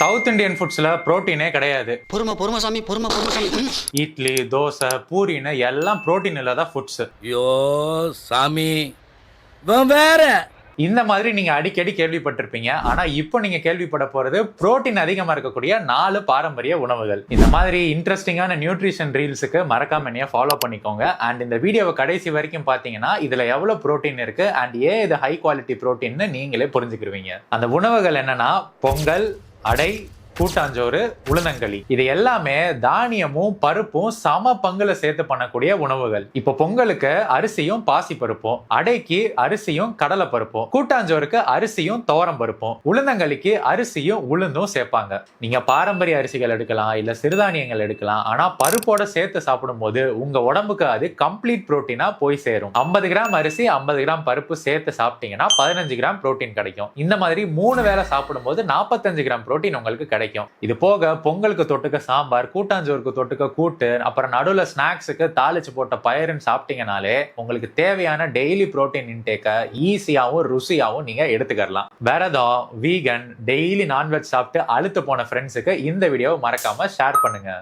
South Indian ஃபுட்ஸ்ல புரோட்டீனே கிடையாது. பொறுமை சாமி. இட்லி, தோசை, பூரின்னு எல்லாம் புரோட்டீன் இல்லாத ஃபுட்ஸ். ஐயோ சாமி வேற. இந்த மாதிரி நீங்க அடிக்கடி கேள்விப்பட்டிருப்பீங்க. ஆனா இப்போ நீங்க கேள்விப்பட போறது புரோட்டீன் அதிகமா இருக்கக்கூடிய 4 பாரம்பரிய உணவுகள். இந்த மாதிரி இன்ட்ரெஸ்டிங்கான நியூட்ரிஷன் ரீல்ஸுக்கு மறக்காம என்னைய ஃபாலோ பண்ணிக்கோங்க. அண்ட் இந்த வீடியோவை கடைசி வரைக்கும் பாத்தீங்கன்னா இதுல எவ்வளவு புரோட்டீன் இருக்கு அண்ட் ஏன் இது ஹை குவாலிட்டி புரோட்டீன்னு நீங்களே புரிஞ்சுக்கிருவீங்க. அந்த உணவுகள் என்னன்னா பொங்கல், அடை, கூட்டாஞ்சோறு, உளுந்தங்களி. இது எல்லாமே தானியமும் பருப்பும் சம பங்குல சேர்த்து பண்ணக்கூடிய உணவுகள். இப்போ பொங்கலுக்கு அரிசியும் பாசி பருப்பும், அடைக்கு அரிசியும் கடலை பருப்பும், கூட்டாஞ்சோருக்கு அரிசியும் துவரம் பருப்பும், உளுந்தங்களிக்கு அரிசியும் உளுந்தும் சேர்ப்பாங்க. நீங்க பாரம்பரிய அரிசிகள் எடுக்கலாம், இல்ல சிறுதானியங்கள் எடுக்கலாம். ஆனா பருப்போட சேர்த்து சாப்பிடும் போது உங்க உடம்புக்கு அது கம்ப்ளீட் புரோட்டீனா போய் சேரும். 50 கிராம் அரிசி 50 கிராம் பருப்பு சேர்த்து சாப்பிட்டீங்கன்னா 15 கிராம் புரோட்டீன் கிடைக்கும். இந்த மாதிரி 3 வேளை சாப்பிடும் போது 45 கிராம் புரோட்டீன் உங்களுக்கு கிடைக்கும். இது போக பொங்கலுக்கு தொட்டுக்க சாம்பார், கூட்டாஞ்சோருக்கு தொட்டுக்க கூட்டு, அப்புறம் நடுவுல ஸ்நாக்ஸுக்கு தாளிச்சு போட்ட பயிறுன்னு சாப்பிட்டீங்கனாலே உங்களுக்கு தேவையான டெய்லி புரோட்டீன் இன்டேக்கை ஈஸியாவும் ருசியாவும் நீங்க எடுத்துக்கலாம். விரதம், வீகன், டெய்லி நான்வெஜ் சாப்பிட்டு அழுத்து போன ஃப்ரெண்ட்ஸுக்கு இந்த வீடியோவை மறக்காம ஷேர் பண்ணுங்க.